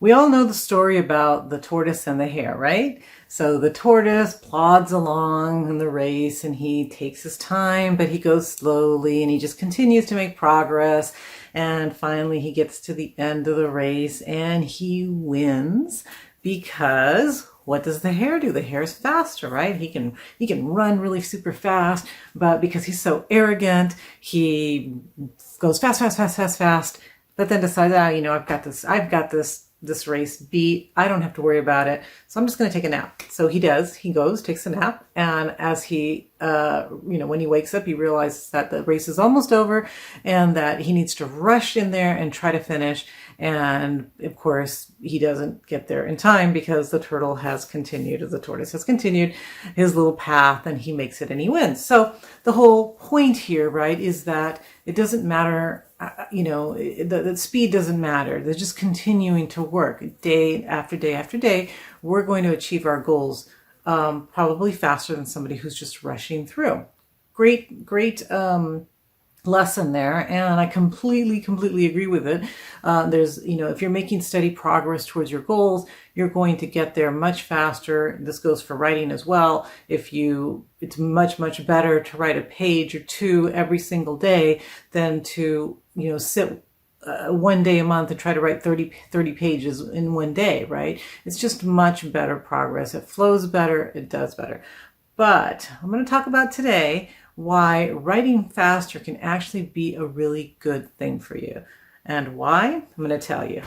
We all know the story about the tortoise and the hare, right? So the tortoise plods along in the race and he takes his time, but he goes slowly and he just continues to make progress. And finally he gets to the end of the race and he wins because what does the hare do? The hare's faster, right? He can run really super fast, but because he's so arrogant, he goes fast, but then decides, I've got this race beat. I don't have to worry about it. So I'm just going to take a nap. So he does. He goes, takes a nap. And as he, when he wakes up, he realizes that the race is almost over and that he needs to rush in there and try to finish. And of course, he doesn't get there in time because the tortoise has continued his little path and he makes it and he wins. So the whole point here, right, is that it doesn't matter. The speed doesn't matter. They're just continuing to work day after day after day. We're going to achieve our goals probably faster than somebody who's just rushing through. Great lesson there, and I completely agree with it. If you're making steady progress towards your goals, you're going to get there much faster. This goes for writing as well. It's much better to write a page or two every single day than to sit one day a month and try to write 30 pages in one day, right? It's just much better progress. It flows better, it does better. But I'm going to talk about today why writing faster can actually be a really good thing for you. And why? I'm going to tell you.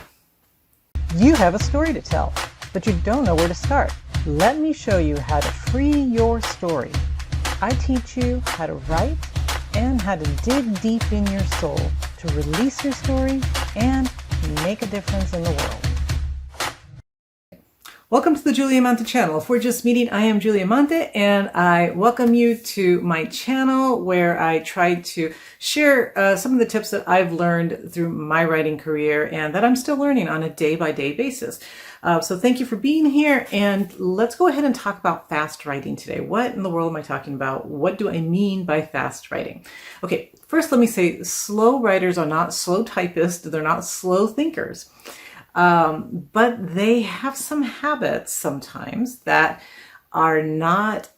You have a story to tell, but you don't know where to start. Let me show you how to free your story. I teach you how to write and how to dig deep in your soul to release your story and make a difference in the world. Welcome to the Julia Amante channel. If we're just meeting, I am Julia Amante and I welcome you to my channel where I try to share some of the tips that I've learned through my writing career and that I'm still learning on a day-by-day basis. So thank you for being here, and let's go ahead and talk about fast writing today. What in the world am I talking about? What do I mean by fast writing? Okay, first let me say slow writers are not slow typists. They're not slow thinkers. But they have some habits sometimes that are not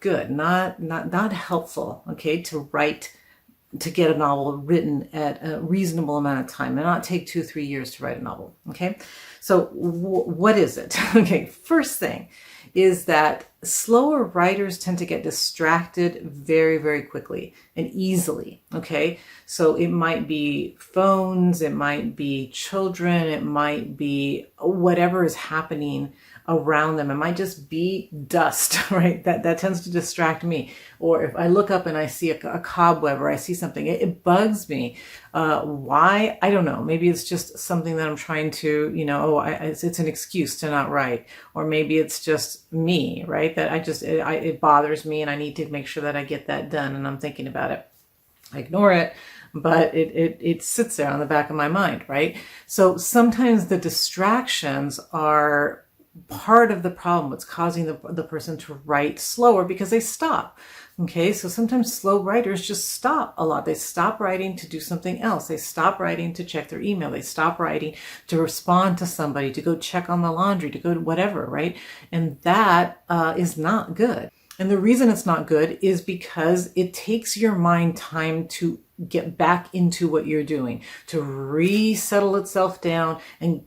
good, not helpful, okay, to get a novel written at a reasonable amount of time and not take 2-3 years to write a novel, okay? So what is it? Okay, first thing is that slower writers tend to get distracted very quickly and easily, okay? So it might be phones, it might be children, it might be whatever is happening around them. It might just be dust, right? That tends to distract me. Or if I look up and I see a cobweb or I see something, it bugs me. Why? I don't know. Maybe it's just something that I'm trying to, it's an excuse to not write. Or maybe it's just me, right? That it bothers me and I need to make sure that I get that done and I'm thinking about it. I ignore it, but it sits there on the back of my mind, right? So sometimes the distractions are part of the problem. What's causing the person to write slower because they stop. Okay, so sometimes slow writers just stop a lot. They stop writing to do something else. They stop writing to check their email. They stop writing to respond to somebody, to go check on the laundry, to go to whatever, right? And that is not good. And the reason it's not good is because it takes your mind time to get back into what you're doing, to resettle itself down and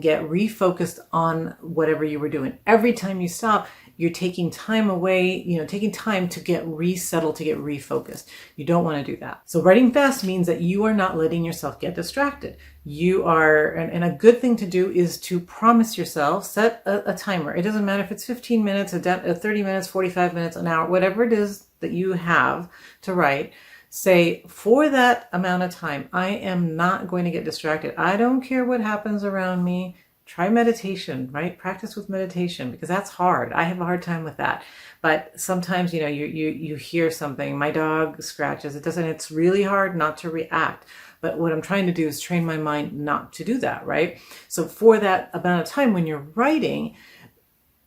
get refocused on whatever you were doing. Every time you stop, you're taking time away, taking time to get resettled, to get refocused. You don't want to do that. So writing fast means that you are not letting yourself get distracted. You are, and a good thing to do is to promise yourself, set a timer. It doesn't matter if it's 15 minutes, 30 minutes, 45 minutes, an hour, whatever it is that you have to write. Say, for that amount of time, I am not going to get distracted. I don't care what happens around me. Try meditation, right? Practice with meditation because that's hard. I have a hard time with that. But sometimes, you hear something, my dog scratches. It's really hard not to react. But what I'm trying to do is train my mind not to do that, right? So for that amount of time when you're writing,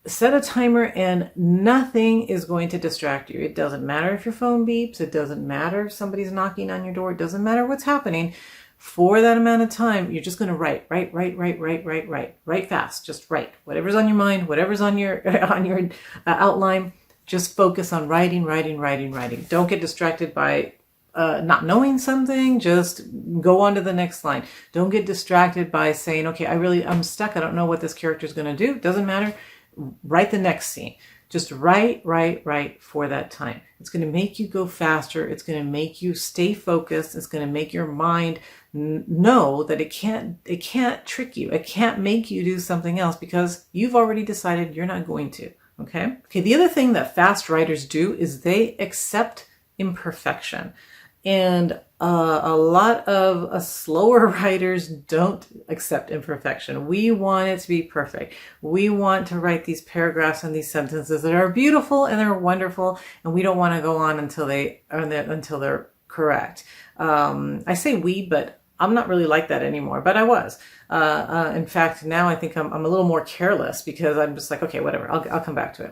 set a timer and nothing is going to distract you. It doesn't matter if your phone beeps. It doesn't matter if somebody's knocking on your door. It doesn't matter what's happening. For that amount of time, you're just going to write fast. Just write whatever's on your mind, whatever's on your outline. Just focus on writing. Don't get distracted by not knowing something. Just go on to the next line. Don't get distracted by saying, okay, I'm stuck. I don't know what this character is going to do. Doesn't matter. Write the next scene. Just write for that time. It's going to make you go faster. It's going to make you stay focused. It's going to make your mind know that it can't trick you. It can't make you do something else because you've already decided you're not going to. Okay. The other thing that fast writers do is they accept imperfection. And a lot of slower writers don't accept imperfection. We want it to be perfect. We want to write these paragraphs and these sentences that are beautiful and they're wonderful, and we don't want to go on until they're correct. I say we, but I'm not really like that anymore, but I was. In fact, now I think I'm a little more careless because I'm just like, okay, whatever, I'll come back to it.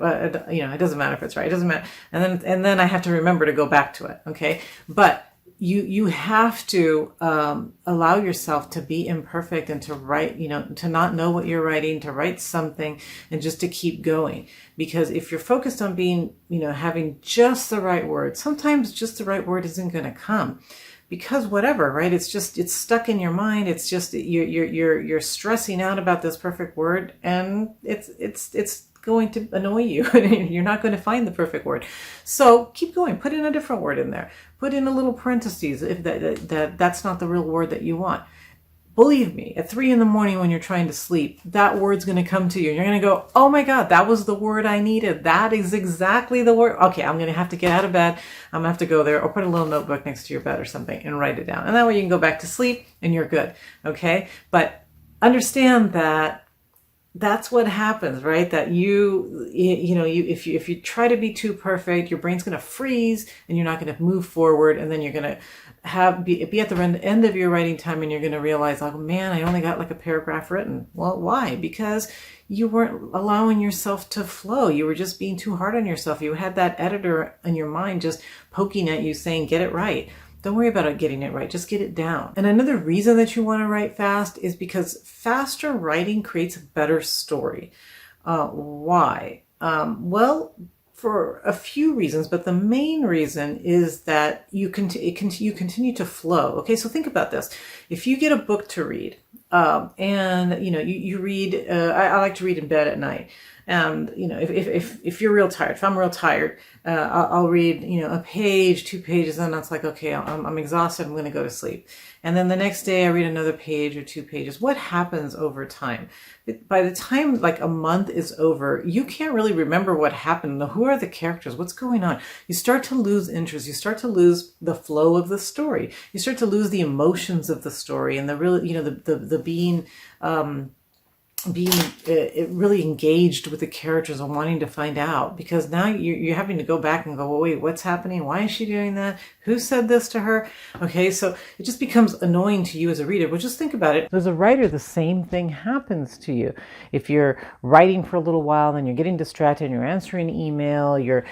It doesn't matter if it's right. It doesn't matter. And then I have to remember to go back to it. Okay. But you have to allow yourself to be imperfect and to write, to not know what you're writing, to write something and just to keep going. Because if you're focused on being, having just the right word, sometimes just the right word isn't going to come. Because whatever, right? It's stuck in your mind. It's just you're stressing out about this perfect word, and it's going to annoy you. You're not going to find the perfect word. So keep going. Put in a different word in there. Put in a little parentheses if that's not the real word that you want. Believe me, at 3 a.m. when you're trying to sleep, that word's going to come to you. You're going to go, oh my God, that was the word I needed. That is exactly the word. Okay, I'm going to have to get out of bed. I'm going to have to go there, or put a little notebook next to your bed or something and write it down. And that way you can go back to sleep and you're good. Okay. But understand that that's what happens, right? That if you try to be too perfect, your brain's going to freeze and you're not going to move forward. And then you're going to be at the end of your writing time and you're going to realize, oh man, I only got like a paragraph written. Well, why? Because you weren't allowing yourself to flow. You were just being too hard on yourself. You had that editor in your mind just poking at you saying, get it right. Don't worry about getting it right. Just get it down. And another reason that you want to write fast is because faster writing creates a better story. Why? Well, for a few reasons, but the main reason is that you continue to flow. Okay, so think about this. If you get a book to read, and you read, I like to read in bed at night. And, if you're real tired, if I'm real tired, I'll read, a page, 2 pages, and that's like, okay, I'm exhausted. I'm going to go to sleep. And then the next day I read another page or 2 pages. What happens over time? By the time like a month is over, you can't really remember what happened. Who are the characters? What's going on? You start to lose interest. You start to lose the flow of the story. You start to lose the emotions of the story and the real, the being really engaged with the characters and wanting to find out, because now you're having to go back and go, well, wait, what's happening? Why is she doing that? Who said this to her? Okay, so it just becomes annoying to you as a reader. But just think about it. As a writer, the same thing happens to you. If you're writing for a little while, then you're getting distracted and you're answering email, you're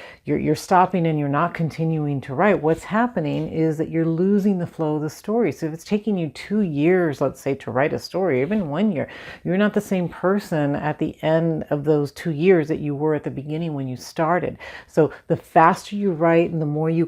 stopping and you're not continuing to write. What's happening is that you're losing the flow of the story. So if it's taking you 2 years, let's say, to write a story, even 1 year, you're not the same person at the end of those 2 years that you were at the beginning when you started. So the faster you write and the more you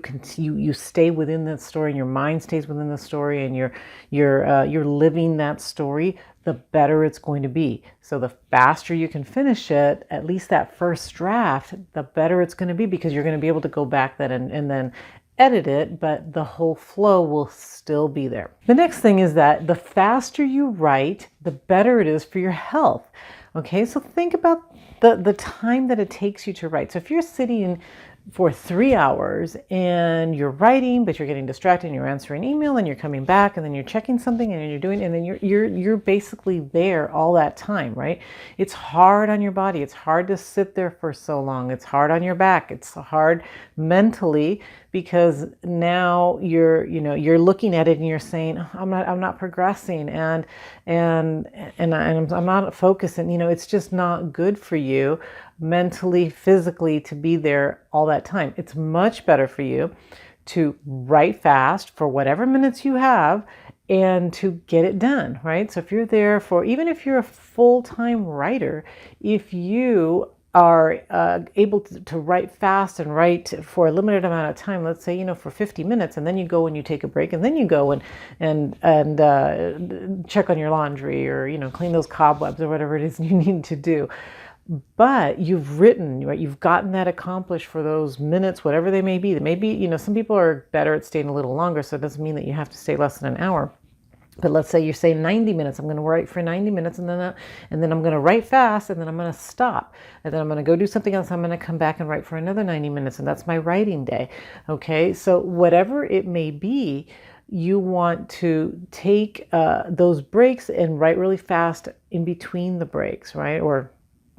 stay within that story and your mind stays within the story and you're living that story, the better it's going to be. So the faster you can finish it, at least that first draft, the better it's going to be, because you're going to be able to go back then and then edit it, but the whole flow will still be there. The next thing is that the faster you write, the better it is for your health. Okay, so think about the time that it takes you to write. So if you're sitting for 3 hours and you're writing, but you're getting distracted and you're answering email and you're coming back and then you're checking something and you're doing, and then you're basically there all that time, right? It's hard on your body. It's hard to sit there for so long. It's hard on your back. It's hard mentally, because now you're looking at it and you're saying, oh, I'm not progressing and I'm not focused, and it's just not good for you mentally, physically, to be there all that time. It's much better for you to write fast for whatever minutes you have and to get it done, right? So if you're there for, even if you're a full-time writer, if you are able to write fast and write for a limited amount of time, let's say, for 50 minutes, and then you go and you take a break, and then you go and check on your laundry, or, clean those cobwebs or whatever it is you need to do. But you've written, right? You've gotten that accomplished for those minutes, whatever they may be. They may be, some people are better at staying a little longer, so it doesn't mean that you have to stay less than an hour. But let's say you say 90 minutes. I'm going to write for 90 minutes, and then I'm going to write fast, and then I'm going to stop, and then I'm going to go do something else. I'm going to come back and write for another 90 minutes, and that's my writing day. Okay, so whatever it may be, you want to take those breaks and write really fast in between the breaks, right? Or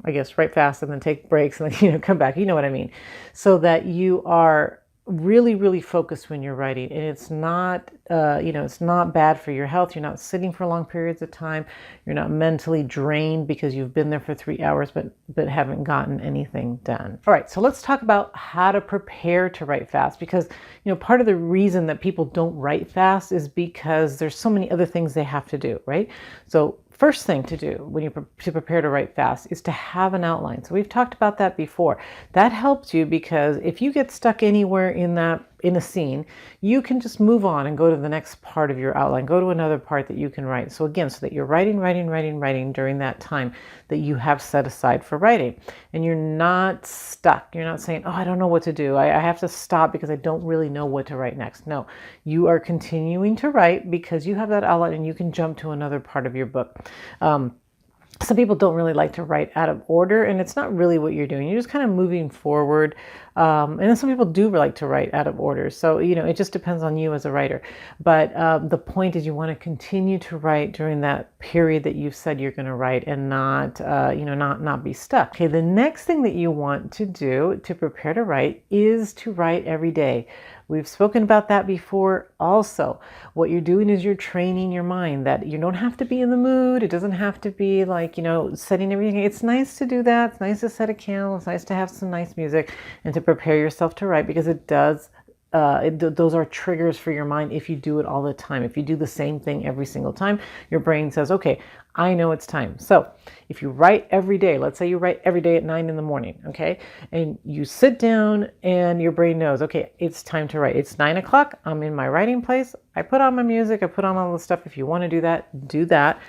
I guess write fast and then take breaks and then come back. You know what I mean? So that you are really, really focused when you're writing, and it's not, it's not bad for your health. You're not sitting for long periods of time. You're not mentally drained because you've been there for 3 hours, but haven't gotten anything done. All right, so let's talk about how to prepare to write fast, because part of the reason that people don't write fast is because there's so many other things they have to do, right? So first thing to do when you prepare to write fast is to have an outline. So we've talked about that before. That helps you because if you get stuck anywhere in a scene, you can just move on and go to the next part of your outline, go to another part that you can write. So again, so that you're writing during that time that you have set aside for writing, and you're not stuck. You're not saying, oh, I don't know what to do. I have to stop because I don't really know what to write next. No, you are continuing to write because you have that outline and you can jump to another part of your book. Some people don't really like to write out of order, and it's not really what you're doing. You're just kind of moving forward. And then some people do like to write out of order. So, it just depends on you as a writer. But the point is you want to continue to write during that period that you've said you're going to write, and not be stuck. Okay, the next thing that you want to do to prepare to write is to write every day. We've spoken about that before also. What you're doing is you're training your mind that you don't have to be in the mood. It doesn't have to be like, setting everything. It's nice to do that. It's nice to set a candle. It's nice to have some nice music and to prepare yourself to write, because it does those are triggers for your mind if you do it all the time. If you do the same thing every single time, your brain says, okay, I know it's time. So if you write every day, let's say you write every day at 9 in the morning, okay? And you sit down and your brain knows, okay, it's time to write. It's 9 o'clock. I'm in my writing place. I put on my music. I put on all the stuff. If you want to do that, do that.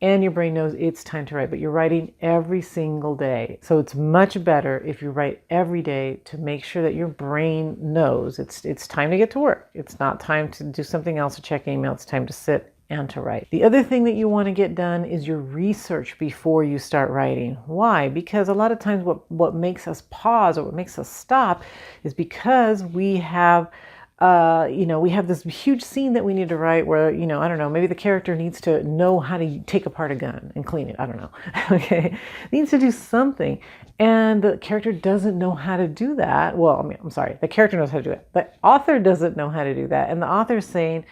And your brain knows it's time to write, but you're writing every single day. So it's much better if you write every day to make sure that your brain knows it's time to get to work. It's not time to do something else or check email. It's time to sit and to write. The other thing that you want to get done is your research before you start writing. Why? Because a lot of times what makes us pause or what makes us stop is because we have we have this huge scene that we need to write where, I don't know, maybe the character needs to know how to take apart a gun and clean it. I don't know. Okay. Needs to do something. And the character doesn't know how to do that. Well, I'm sorry. The character knows how to do it. The author doesn't know how to do that. And the author's saying,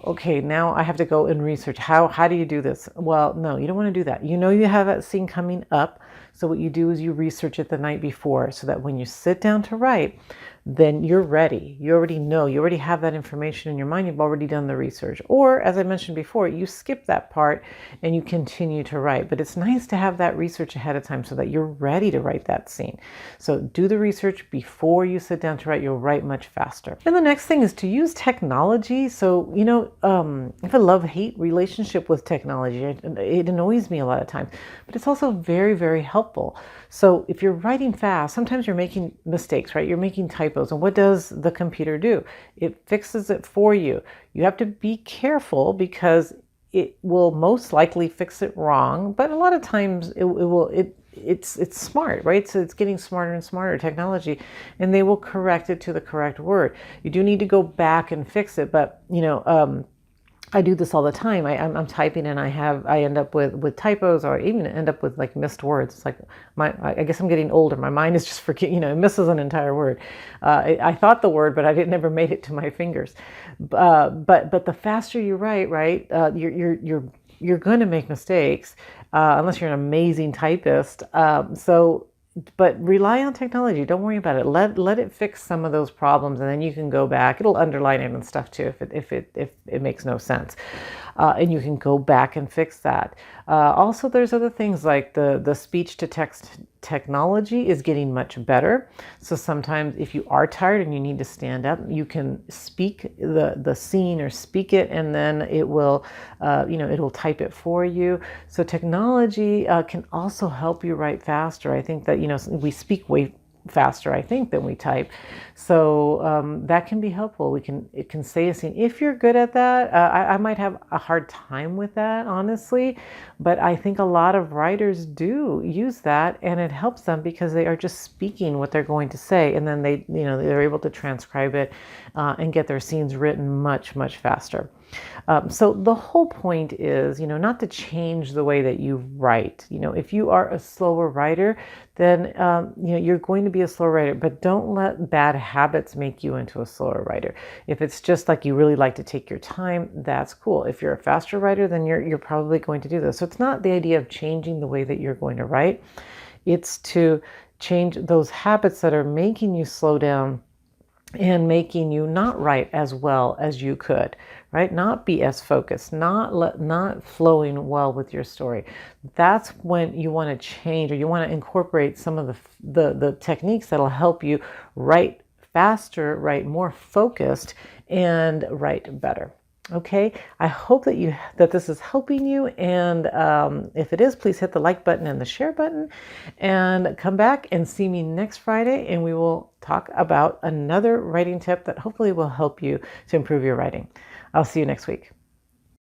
okay, now I have to go and research. How do you do this? Well, no, you don't want to do that. You have that scene coming up. So what you do is you research it the night before so that when you sit down to write, then you're ready. You already know. You already have that information in your mind. You've already done the research. Or, as I mentioned before, you skip that part and you continue to write. But it's nice to have that research ahead of time so that you're ready to write that scene. So do the research before you sit down to write. You'll write much faster. And the next thing is to use technology. So, I have a love-hate relationship with technology. It annoys me a lot of times, but it's also very, very helpful. So if you're writing fast, sometimes you're making mistakes, right? You're making typos. And what does the computer do? It fixes it for you. You have to be careful because it will most likely fix it wrong. But a lot of times it's smart, right? So it's getting smarter and smarter technology, and they will correct it to the correct word. You do need to go back and fix it, but I do this all the time. I'm typing and I end up with typos, or even end up with like missed words. It's like I guess I'm getting older. My mind is just forgetting, it misses an entire word. I thought the word, but I never made it to my fingers. But the faster you write, right, you're going to make mistakes unless you're an amazing typist. So but rely on technology. Don't worry about it. Let it fix some of those problems, and then you can go back. It'll underline it and stuff too if it makes no sense, and you can go back and fix that. Also, there's other things like the speech to text technology is getting much better. So sometimes if you are tired and you need to stand up, you can speak the scene or speak it, and then it will it will type it for you. So technology can also help you write faster. I think that we speak way faster, I think, than we type. So that can be helpful. It can say a scene. If you're good at that, I might have a hard time with that, honestly, but I think a lot of writers do use that, and it helps them because they are just speaking what they're going to say, and then they're able to transcribe it and get their scenes written much, much faster. So the whole point is, not to change the way that you write. If you are a slower writer, then, you're going to be a slower writer, but don't let bad habits make you into a slower writer. If it's just like you really like to take your time, that's cool. If you're a faster writer, then you're probably going to do this. So it's not the idea of changing the way that you're going to write. It's to change those habits that are making you slow down and making you not write as well as you could, right? Not be as focused, not flowing well with your story. That's when you want to change, or you want to incorporate some of the techniques that'll help you write faster, write more focused, and write better. Okay, I hope that this is helping you, and if it is, please hit the like button and the share button, and come back and see me next Friday, and we will talk about another writing tip that hopefully will help you to improve your writing. I'll see you next week.